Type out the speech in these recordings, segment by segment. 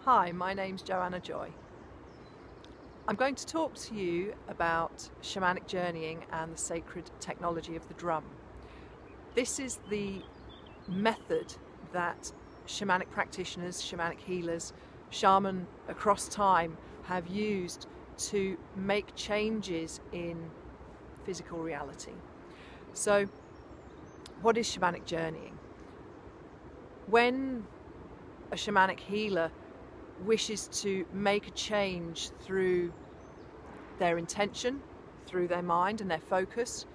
Hi, my name's Joanna Joy. I'm going to talk to you about shamanic journeying and the sacred technology of the drum. This is the method that shamanic practitioners, shamanic healers, shaman across time have used to make changes in physical reality. So, what is shamanic journeying? When a shamanic healer wishes to make a change through their intention, through their mind and their focus,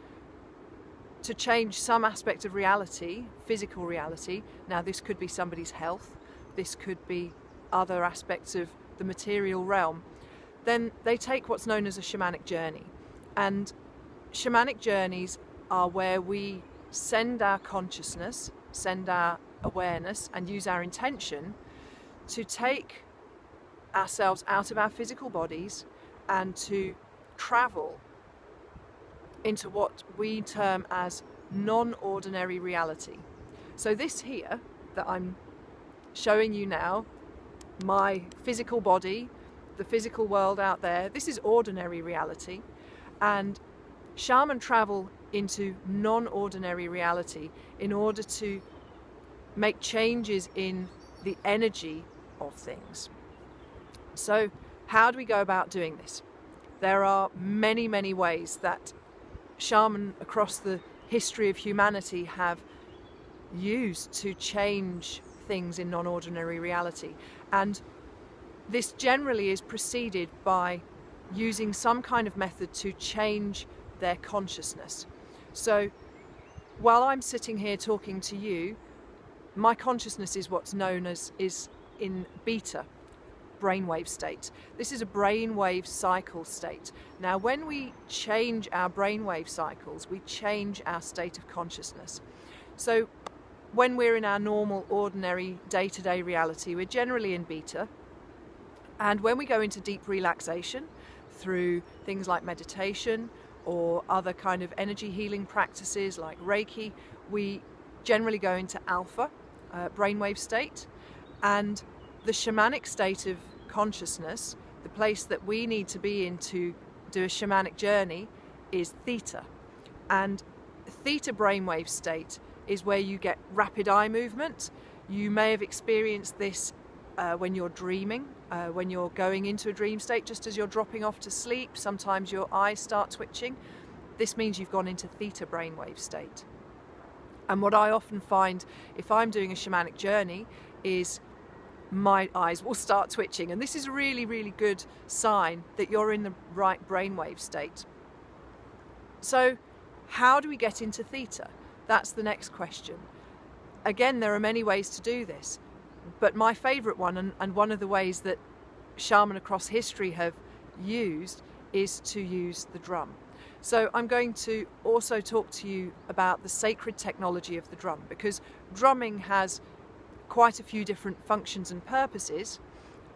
to change some aspect of reality, physical reality. Now this could be somebody's health, this could be other aspects of the material realm, then they take what's known as a shamanic journey. And shamanic journeys are where we send our consciousness, send our awareness and use our intention to take ourselves out of our physical bodies and to travel into what we term as non-ordinary reality. So this here that I'm showing you now, my physical body, the physical world out there, this is ordinary reality, and shaman travel into non-ordinary reality in order to make changes in the energy of things. So how do we go about doing this? There are many ways that shaman across the history of humanity have used to change things in non-ordinary reality, and this generally is preceded by using some kind of method to change their consciousness. So while I'm sitting here talking to you, my consciousness is what's known as in beta brainwave state. This is a brainwave cycle state. Now when we change our brainwave cycles, we change our state of consciousness. So when we're in our normal ordinary day-to-day reality, we're generally in beta, and when we go into deep relaxation through things like meditation or other kind of energy healing practices like Reiki, we generally go into alpha brainwave state. And the shamanic state of consciousness, the place that we need to be in to do a shamanic journey, is theta. And theta brainwave state is where you get rapid eye movement. You may have experienced this when you're dreaming, when you're going into a dream state, just as you're dropping off to sleep. Sometimes your eyes start twitching. This means you've gone into theta brainwave state. And what I often find if I'm doing a shamanic journey is my eyes will start twitching, and this is a really good sign that you're in the right brainwave state. So how do we get into theta? That's the next question. Again, there are many ways to do this, but my favorite one, and one of the ways that shaman across history have used, is to use the drum. So I'm going to also talk to you about the sacred technology of the drum, because drumming has quite a few different functions and purposes,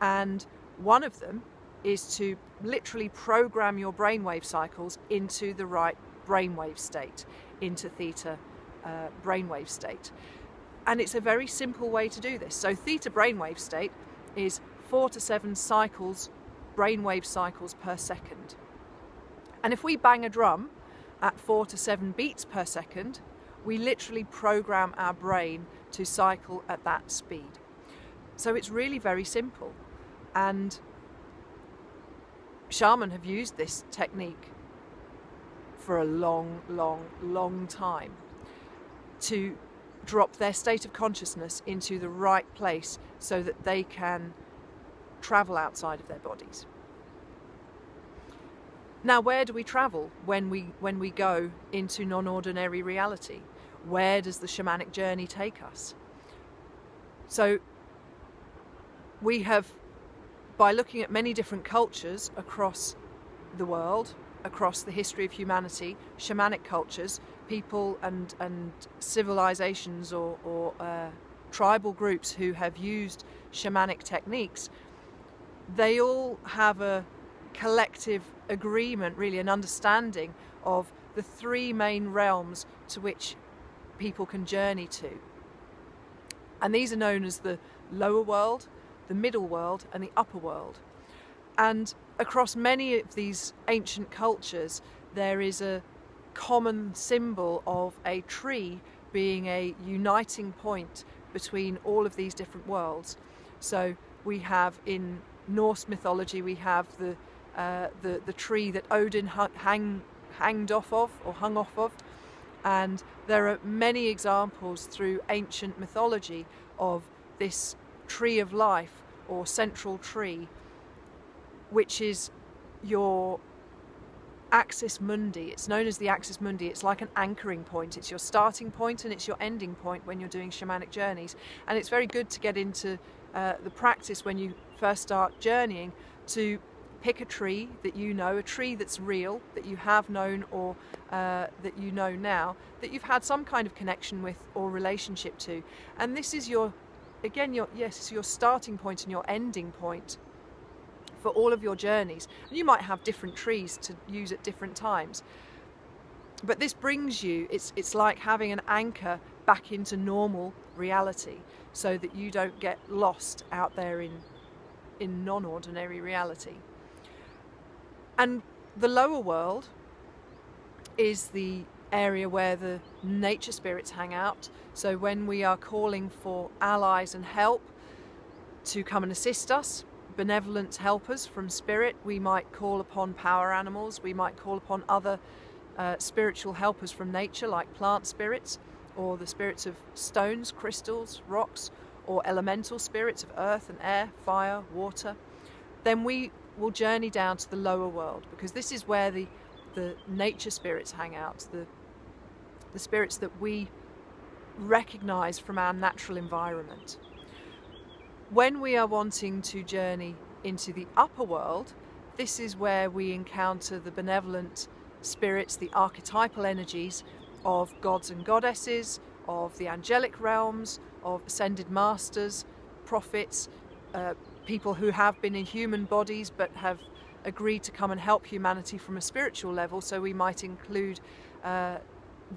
and one of them is to literally program your brainwave cycles into the right brainwave state, into theta brainwave state. And it's a very simple way to do this. So theta brainwave state is 4 to 7 cycles, brainwave cycles per second. And if we bang a drum at 4 to 7 beats per second, we literally program our brain to cycle at that speed. So it's really very simple. And shaman have used this technique for a long time to drop their state of consciousness into the right place so that they can travel outside of their bodies. Now, where do we travel when we go into non-ordinary reality? Where does the shamanic journey take us? So we have, by looking at many different cultures across the world, across the history of humanity, shamanic cultures, people and civilizations or tribal groups who have used shamanic techniques, they all have a collective agreement, really an understanding of the 3 main realms to which people can journey to. And these are known as the lower world, the middle world and the upper world. And across many of these ancient cultures, there is a common symbol of a tree being a uniting point between all of these different worlds. So we have in Norse mythology, we have the tree that Odin hung off of, and there are many examples through ancient mythology of this tree of life or central tree, which is your axis mundi. It's known as the axis mundi. It's like an anchoring point. It's your starting point and it's your ending point when you're doing shamanic journeys. And it's very good to get into the practice when you first start journeying, to pick a tree that you know, a tree that's real, that you have known, or that you know now, that you've had some kind of connection with or relationship to. And this is your starting point and your ending point for all of your journeys. And you might have different trees to use at different times, but this brings you, it's like having an anchor back into normal reality, so that you don't get lost out there in non-ordinary reality. And the lower world is the area where the nature spirits hang out. So when we are calling for allies and help to come and assist us, benevolent helpers from spirit, we might call upon power animals, we might call upon other spiritual helpers from nature, like plant spirits, or the spirits of stones, crystals, rocks, or elemental spirits of earth and air, fire, water. Then we will journey down to the lower world, because this is where the nature spirits hang out, the spirits that we recognize from our natural environment. When we are wanting to journey into the upper world, this is where we encounter the benevolent spirits, the archetypal energies of gods and goddesses, of the angelic realms, of ascended masters, prophets, people who have been in human bodies but have agreed to come and help humanity from a spiritual level. So we might include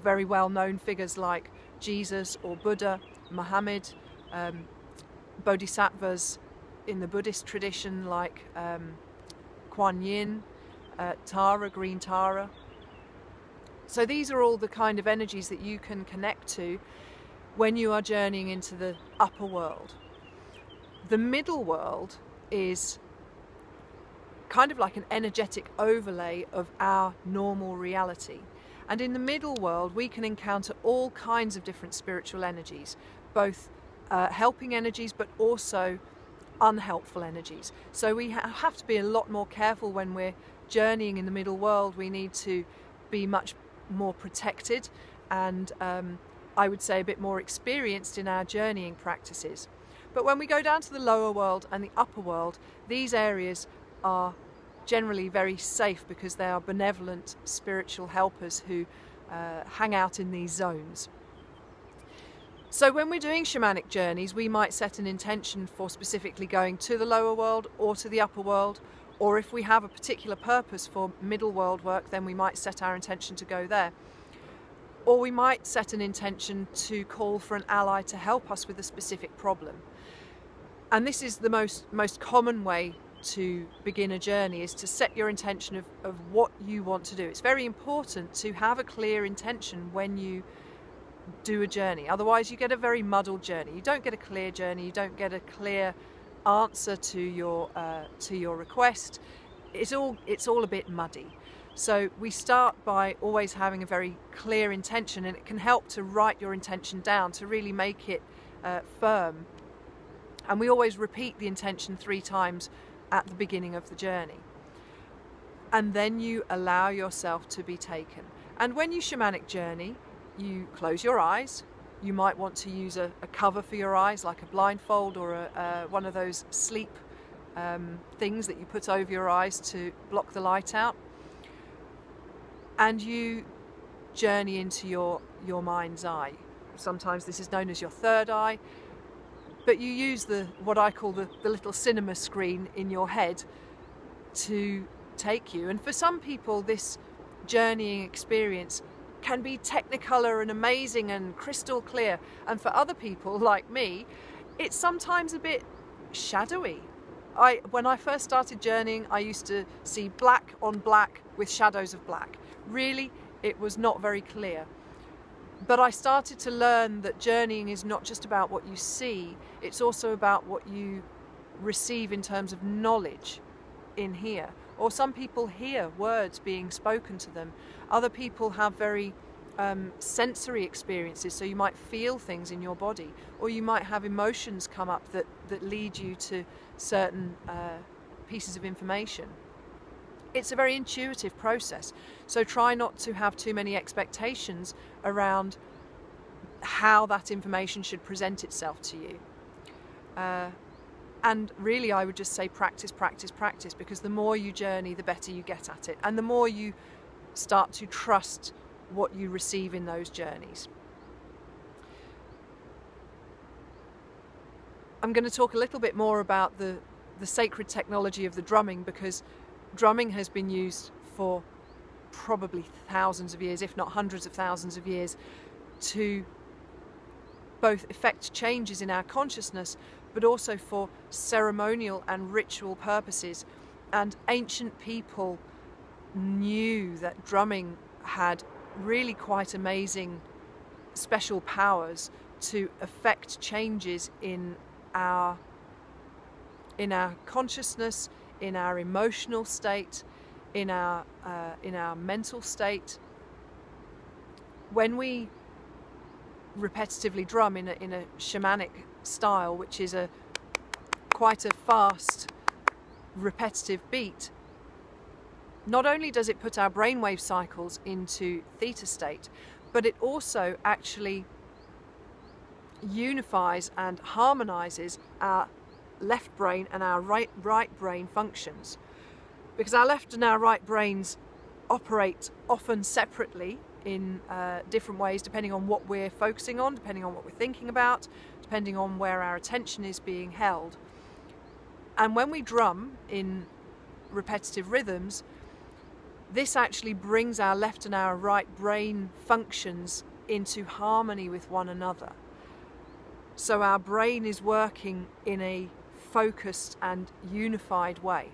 very well-known figures like Jesus or Buddha, Muhammad, bodhisattvas in the Buddhist tradition like Kuan Yin, Tara, Green Tara. So these are all the kind of energies that you can connect to when you are journeying into the upper world. The middle world is kind of like an energetic overlay of our normal reality. And in the middle world, we can encounter all kinds of different spiritual energies, both helping energies, but also unhelpful energies. So we have to be a lot more careful when we're journeying in the middle world. We need to be much more protected and I would say a bit more experienced in our journeying practices. But when we go down to the lower world and the upper world, these areas are generally very safe because they are benevolent spiritual helpers who hang out in these zones. So when we're doing shamanic journeys, we might set an intention for specifically going to the lower world or to the upper world, or if we have a particular purpose for middle world work, then we might set our intention to go there. Or we might set an intention to call for an ally to help us with a specific problem. And this is the most common way to begin a journey, is to set your intention of what you want to do. It's very important to have a clear intention when you do a journey. Otherwise you get a very muddled journey. You don't get a clear journey, you don't get a clear answer to your request. It's all a bit muddy. So we start by always having a very clear intention, and it can help to write your intention down to really make it firm. And we always repeat the intention 3 times at the beginning of the journey. And then you allow yourself to be taken. And when you shamanic journey, you close your eyes. You might want to use a cover for your eyes, like a blindfold or one of those sleep things that you put over your eyes to block the light out. And you journey into your mind's eye. Sometimes this is known as your third eye, but you use what I call the little cinema screen in your head to take you. And for some people, this journeying experience can be technicolor and amazing and crystal clear. And for other people, like me, it's sometimes a bit shadowy. When I first started journeying, I used to see black on black with shadows of black. Really, it was not very clear. But I started to learn that journeying is not just about what you see, it's also about what you receive in terms of knowledge in here. Or some people hear words being spoken to them. Other people have very sensory experiences, so you might feel things in your body, or you might have emotions come up that lead you to certain pieces of information. It's a very intuitive process, so try not to have too many expectations around how that information should present itself to you. And really, I would just say practice, practice, practice, because the more you journey, the better you get at it, and the more you start to trust what you receive in those journeys. I'm going to talk a little bit more about the sacred technology of the drumming, because drumming has been used for probably thousands of years, if not hundreds of thousands of years, to both effect changes in our consciousness, but also for ceremonial and ritual purposes. And ancient people knew that drumming had really quite amazing special powers to affect changes in our consciousness, in our emotional state, in our mental state. When we repetitively drum in a shamanic style, which is quite a fast, repetitive beat, not only does it put our brainwave cycles into theta state, but it also actually unifies and harmonizes our left brain and our right brain functions. Because our left and our right brains operate often separately in different ways, depending on what we're focusing on, depending on what we're thinking about, depending on where our attention is being held. And when we drum in repetitive rhythms, this actually brings our left and our right brain functions into harmony with one another. So our brain is working in a focused and unified way.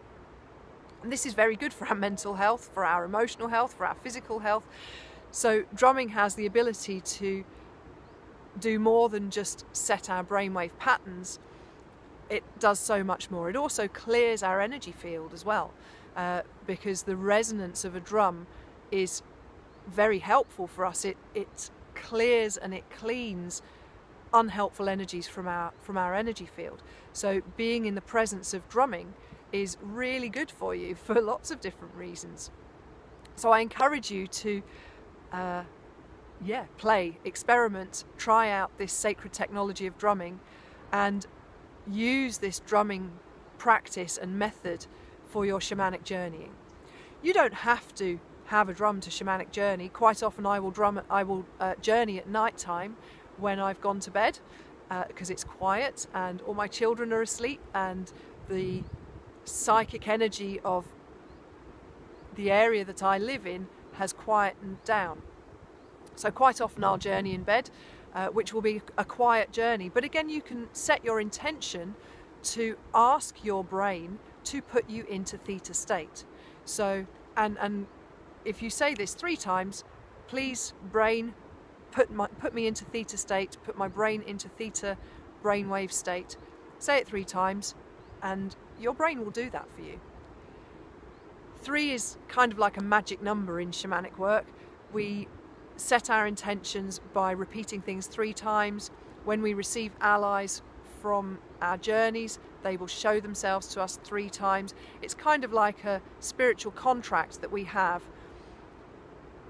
And this is very good for our mental health, for our emotional health, for our physical health. So drumming has the ability to do more than just set our brainwave patterns. It does so much more. It also clears our energy field as well, because the resonance of a drum is very helpful for us. It clears and it cleans unhelpful energies from our energy field. So being in the presence of drumming is really good for you for lots of different reasons. So I encourage you to play, experiment, try out this sacred technology of drumming, and use this drumming practice and method for your shamanic journeying. You don't have to have a drum to shamanic journey. Quite often I will journey at night time when I've gone to bed, because it's quiet and all my children are asleep and the psychic energy of the area that I live in has quietened down. So quite often I'll journey in bed, which will be a quiet journey. But again, you can set your intention to ask your brain to put you into theta state. So, and if you say this 3 times, please brain, put me into theta state, put my brain into theta brainwave state. Say it 3 times and your brain will do that for you. 3 is kind of like a magic number in shamanic work. We set our intentions by repeating things 3 times. When we receive allies from our journeys, they will show themselves to us 3 times. It's kind of like a spiritual contract that we have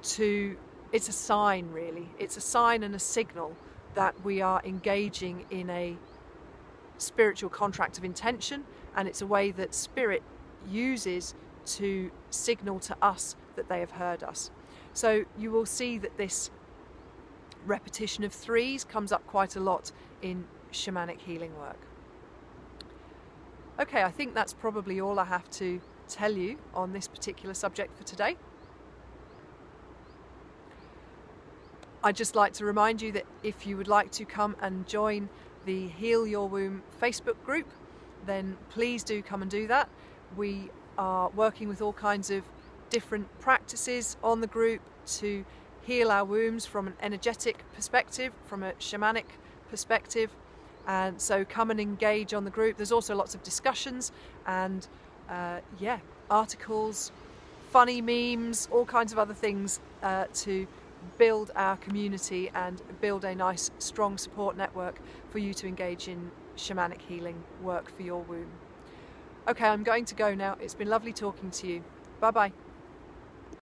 to, it's a sign really. It's a sign and a signal that we are engaging in a spiritual contract of intention, and it's a way that spirit uses to signal to us that they have heard us. So you will see that this repetition of 3s comes up quite a lot in shamanic healing work. Okay, I think that's probably all I have to tell you on this particular subject for today. I'd just like to remind you that if you would like to come and join the Heal Your Womb Facebook group, then please do come and do that. We are working with all kinds of different practices on the group to heal our wombs from an energetic perspective, from a shamanic perspective, and so come and engage on the group. There's also lots of discussions and yeah, articles, funny memes, all kinds of other things to build our community and build a nice strong support network for you to engage in shamanic healing work for your womb. Okay, I'm going to go now. It's been lovely talking to you. Bye bye.